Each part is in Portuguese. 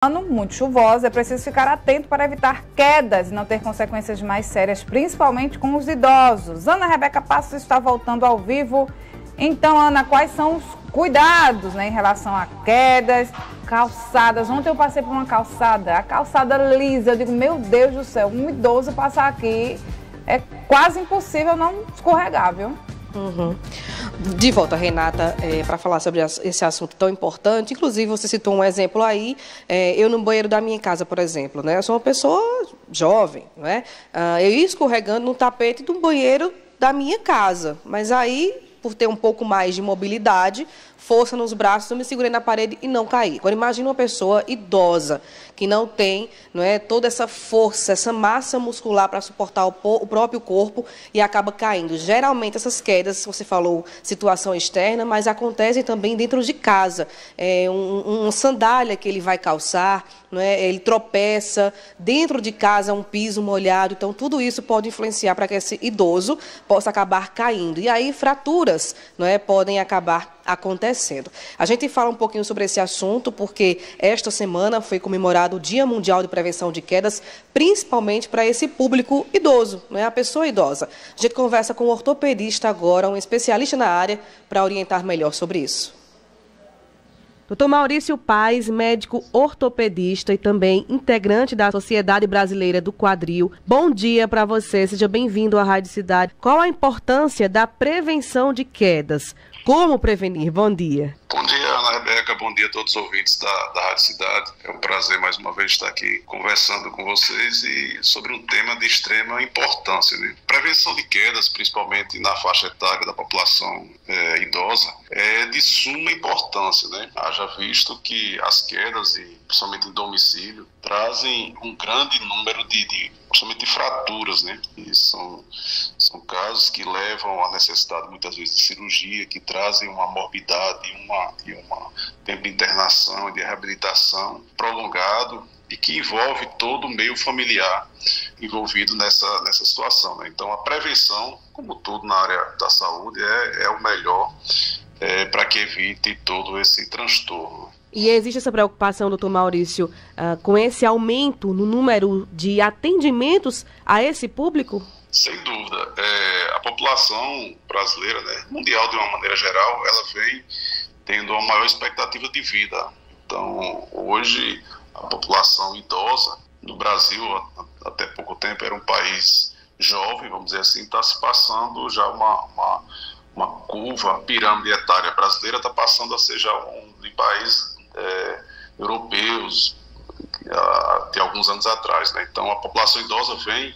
Ano muito chuvoso, é preciso ficar atento para evitar quedas e não ter consequências mais sérias, principalmente com os idosos. Ana Rebeca Passos está voltando ao vivo. Então, Ana, quais são os cuidados, em relação a quedas, calçadas? Ontem eu passei por uma calçada, a calçada lisa. Eu digo, meu Deus do céu, um idoso passar aqui é quase impossível não escorregar, viu? De volta, Renata, para falar sobre esse assunto tão importante. Inclusive, você citou um exemplo aí, eu no banheiro da minha casa, por exemplo, né? Eu sou uma pessoa jovem, né? Eu ia escorregando no tapete do banheiro da minha casa, mas aí, por ter um pouco mais de mobilidade, força nos braços, eu me segurei na parede e não caí. Agora, imagina uma pessoa idosa, que não tem, toda essa força, essa massa muscular para suportar o próprio corpo e acaba caindo. Geralmente, essas quedas, você falou situação externa, mas acontecem também dentro de casa. Uma sandália que ele vai calçar, ele tropeça, dentro de casa um piso molhado, então tudo isso pode influenciar para que esse idoso possa acabar caindo. E aí fraturas podem acabar acontecendo. A gente fala um pouquinho sobre esse assunto porque esta semana foi comemorado o Dia Mundial de Prevenção de Quedas, principalmente para esse público idoso, a pessoa idosa. A gente conversa com um ortopedista agora, um especialista na área, para orientar melhor sobre isso. Dr. Maurício Paes, médico ortopedista e também integrante da Sociedade Brasileira do Quadril. Bom dia para você, seja bem-vindo à Rádio Cidade. Qual a importância da prevenção de quedas? Como prevenir? Bom dia. Bom dia, Ana Rebeca. Bom dia a todos os ouvintes da Rádio Cidade. É um prazer mais uma vez estar aqui conversando com vocês e sobre um tema de extrema importância. Prevenção de quedas, principalmente na faixa etária da população idosa, é de suma importância. Haja visto que as quedas, e principalmente em domicílio, trazem um grande número principalmente de fraturas, E são casos que levam à necessidade, muitas vezes, de cirurgia, que trazem uma morbidade e uma tempo de internação e de reabilitação prolongado e que envolve todo o meio familiar envolvido nessa situação. Então, a prevenção, como tudo na área da saúde, é o melhor para que evite todo esse transtorno. E existe essa preocupação, doutor Maurício, com esse aumento no número de atendimentos a esse público? Sem dúvida. A população brasileira, mundial de uma maneira geral, ela vem tendo uma maior expectativa de vida. Então, hoje, a população idosa no Brasil, até pouco tempo, era um país jovem, vamos dizer assim, está se passando já uma curva, a pirâmide etária brasileira está passando a ser já um de países europeus de alguns anos atrás. Então, a população idosa vem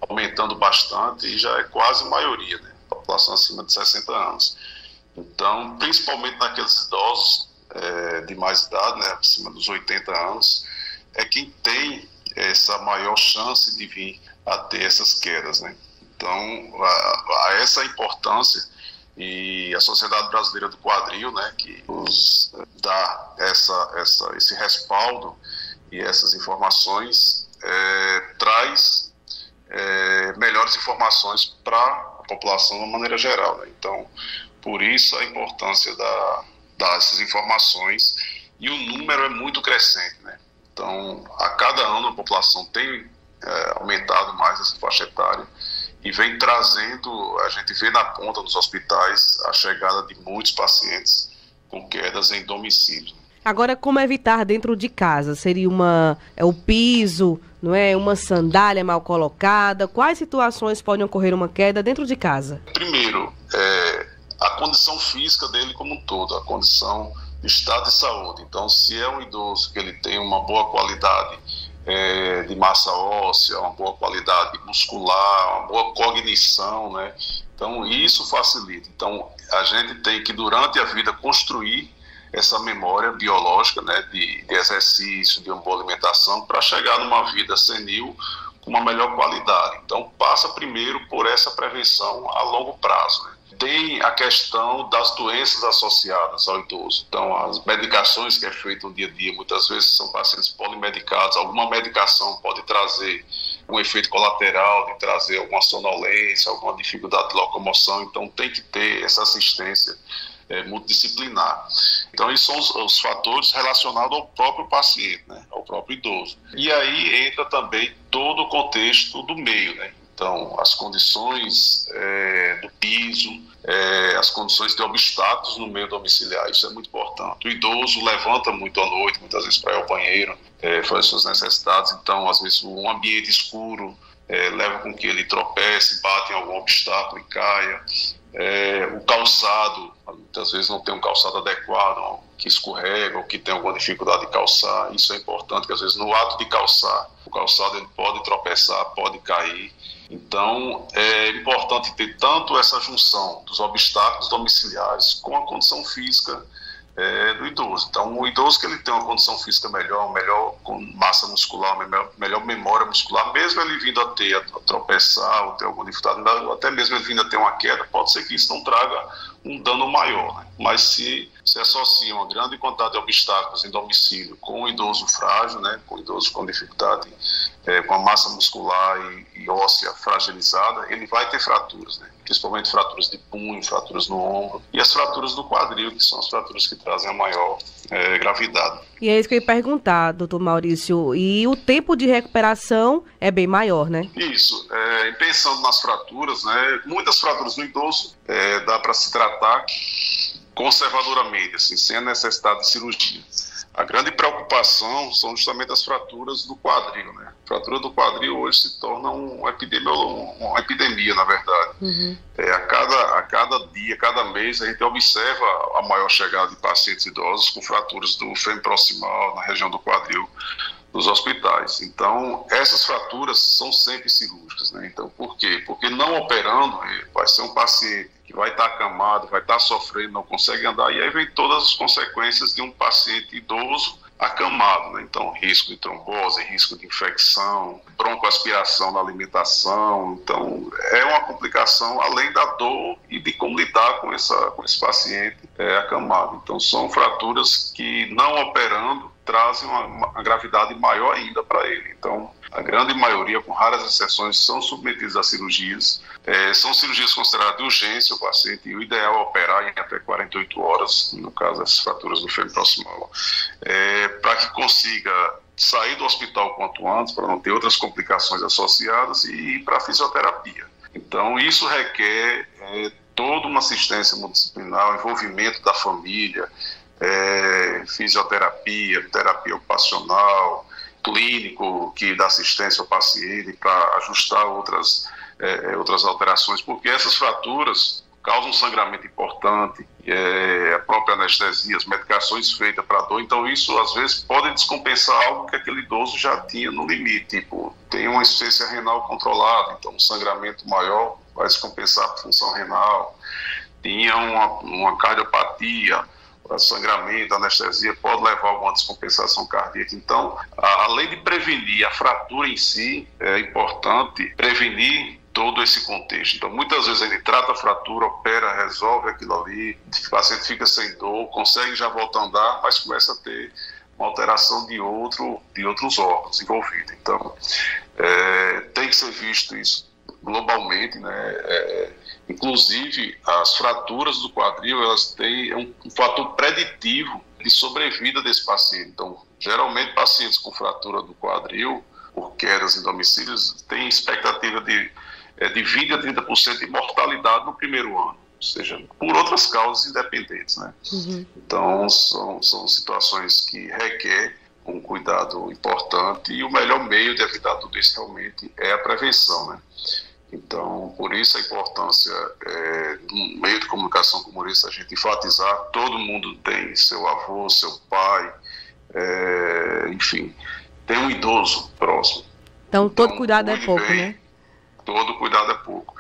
aumentando bastante e já é quase maioria, população acima de 60 anos. Então, principalmente naqueles idosos de mais idade, acima dos 80 anos, é quem tem essa maior chance de vir a ter essas quedas. Então, a essa importância, e a Sociedade Brasileira do Quadril, que nos dá esse respaldo e essas informações, traz melhores informações para a população de uma maneira geral. Então, por isso a importância dessas informações, e o número é muito crescente. Então, a cada ano a população tem aumentado mais essa faixa etária e vem trazendo, a gente vê na ponta dos hospitais a chegada de muitos pacientes com quedas em domicílio. Agora, como evitar dentro de casa? Seria o piso, uma sandália mal colocada? Quais situações podem ocorrer uma queda dentro de casa? Primeiro, a condição física dele como um todo, a condição de estado de saúde. Então, se é um idoso que ele tem uma boa qualidade de massa óssea, uma boa qualidade muscular, uma boa cognição, Então, isso facilita. Então, a gente tem que, durante a vida, construir essa memória biológica, de exercício, de uma boa alimentação, para chegar numa vida senil com uma melhor qualidade. Então, passa primeiro por essa prevenção a longo prazo. Tem a questão das doenças associadas ao idoso. Então, as medicações que é feita no dia a dia, muitas vezes são pacientes polimedicados. Alguma medicação pode trazer um efeito colateral, de trazer alguma sonolência, alguma dificuldade de locomoção. Então, tem que ter essa assistência multidisciplinar. Então, esses são os fatores relacionados ao próprio paciente, né, ao próprio idoso. E aí entra também todo o contexto do meio, né? Então, as condições do piso, as condições de obstáculos no meio domiciliar, isso é muito importante. O idoso levanta muito à noite, muitas vezes para ir ao banheiro, fazer suas necessidades, então, às vezes, um ambiente escuro leva com que ele tropece, bate em algum obstáculo e caia. O calçado, muitas vezes não tem um calçado adequado, que escorrega ou que tem alguma dificuldade de calçar. Isso é importante, porque às vezes no ato de calçar, o calçado ele pode tropeçar, pode cair. Então, é importante ter tanto essa junção dos obstáculos domiciliares com a condição física do idoso. Então, o idoso que ele tem uma condição física melhor com massa muscular, melhor memória muscular, mesmo ele vindo a tropeçar ou ter alguma dificuldade, ou até mesmo ele vindo a ter uma queda, pode ser que isso não traga um dano maior, né? Mas se associa uma grande quantidade de obstáculos em domicílio com o idoso frágil, né? Com o idoso com dificuldade, com a massa muscular e óssea fragilizada, ele vai ter fraturas, né? Principalmente fraturas de punho, fraturas no ombro e as fraturas do quadril, que são as fraturas que trazem a maior gravidade. E é isso que eu ia perguntar, doutor Maurício, e o tempo de recuperação é bem maior, né? Isso, pensando nas fraturas, né, muitas fraturas no idoso dá para se tratar conservadoramente, assim, sem a necessidade de cirurgia. A grande preocupação são justamente as fraturas do quadril, né? A fratura do quadril hoje se torna uma epidemia, na verdade. Uhum. A cada dia, cada mês, a gente observa a maior chegada de pacientes idosos com fraturas do fêmur proximal na região do quadril nos hospitais. Então, essas fraturas são sempre cirúrgicas, né? Então, por quê? Porque não operando, vai ser um paciente que vai estar acamado, vai estar sofrendo, não consegue andar, e aí vem todas as consequências de um paciente idoso acamado, né? Então, risco de trombose, risco de infecção, broncoaspiração na alimentação. Então, é uma complicação além da dor e de como lidar com esse paciente acamado. Então, são fraturas que, não operando, trazem uma gravidade maior ainda para ele. Então, a grande maioria, com raras exceções, são submetidos a cirurgias. São cirurgias consideradas de urgência, o paciente, e o ideal é operar em até 48 horas, no caso das fraturas do fêmur proximal, para que consiga sair do hospital quanto antes, para não ter outras complicações associadas, e ir para a fisioterapia. Então, isso requer toda uma assistência multidisciplinar, o envolvimento da família, fisioterapia, terapia ocupacional, clínico que dá assistência ao paciente para ajustar outras alterações, porque essas fraturas causam um sangramento importante, a própria anestesia, as medicações feitas para dor, então isso às vezes pode descompensar algo que aquele idoso já tinha no limite, tipo, tem uma insuficiência renal controlada, então um sangramento maior vai descompensar a função renal, tinha uma cardiopatia, sangramento, anestesia, pode levar a alguma descompensação cardíaca. Então, além de prevenir a fratura em si, é importante prevenir todo esse contexto. Então, muitas vezes ele trata a fratura, opera, resolve aquilo ali, o paciente fica sem dor, consegue já voltar a andar, mas começa a ter uma alteração de outros órgãos envolvidos. Então, tem que ser visto isso globalmente, né? Inclusive, as fraturas do quadril, elas têm um fator preditivo de sobrevida desse paciente. Então, geralmente, pacientes com fratura do quadril, por quedas em domicílios, têm expectativa de 20% a 30% de mortalidade no primeiro ano, ou seja, por outras causas independentes, né? Uhum. Então, são situações que requerem um cuidado importante, e o melhor meio de evitar tudo isso realmente é a prevenção, né? Então, por isso a importância do meio de comunicação como esse, a gente enfatizar, todo mundo tem seu avô, seu pai, enfim, tem um idoso próximo. Então todo cuidado é pouco, né? Todo cuidado é pouco.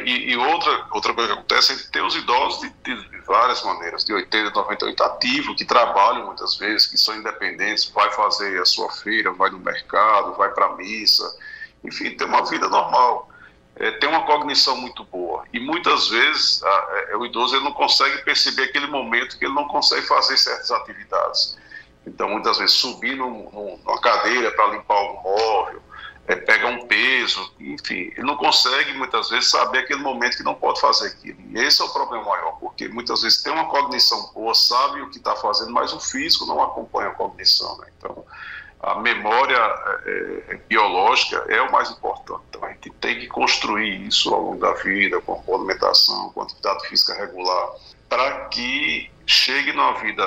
E outra coisa que acontece é ter os idosos de várias maneiras, de 80, 98, ativos, que trabalham muitas vezes, que são independentes, vai fazer a sua feira, vai no mercado, vai para a missa, enfim, tem uma vida normal, tem uma cognição muito boa. E muitas vezes o idoso ele não consegue perceber aquele momento que ele não consegue fazer certas atividades. Então, muitas vezes, subir numa cadeira para limpar algum móvel, pega um peso, enfim, ele não consegue muitas vezes saber aquele momento que não pode fazer aquilo. E esse é o problema maior, porque muitas vezes tem uma cognição boa, sabe o que está fazendo, mas o físico não acompanha a cognição, né? Então, a memória biológica é o mais importante. Então, a gente tem que construir isso ao longo da vida, com a alimentação, com a atividade física regular, para que chegue na vida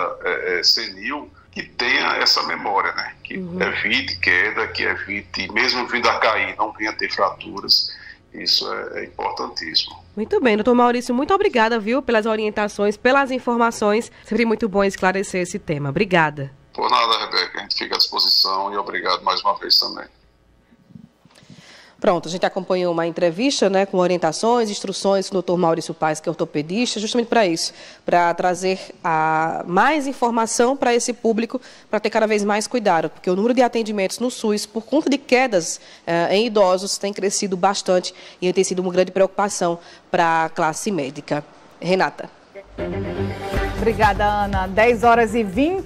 senil, que tenha essa memória, né? Que evite queda, que evite, mesmo vindo a cair, não venha ter fraturas. Isso é importantíssimo. Muito bem, doutor Maurício, muito obrigada, viu, pelas orientações, pelas informações. Sempre muito bom esclarecer esse tema. Obrigada. Por nada, Rebeca, a gente fica à disposição e obrigado mais uma vez também. Pronto, a gente acompanhou uma entrevista, né, com orientações, instruções do Dr. Maurício Paes, que é ortopedista, justamente para isso, para trazer mais informação para esse público, para ter cada vez mais cuidado, porque o número de atendimentos no SUS, por conta de quedas em idosos, tem crescido bastante e tem sido uma grande preocupação para a classe médica. Renata. Obrigada, Ana. 10h20.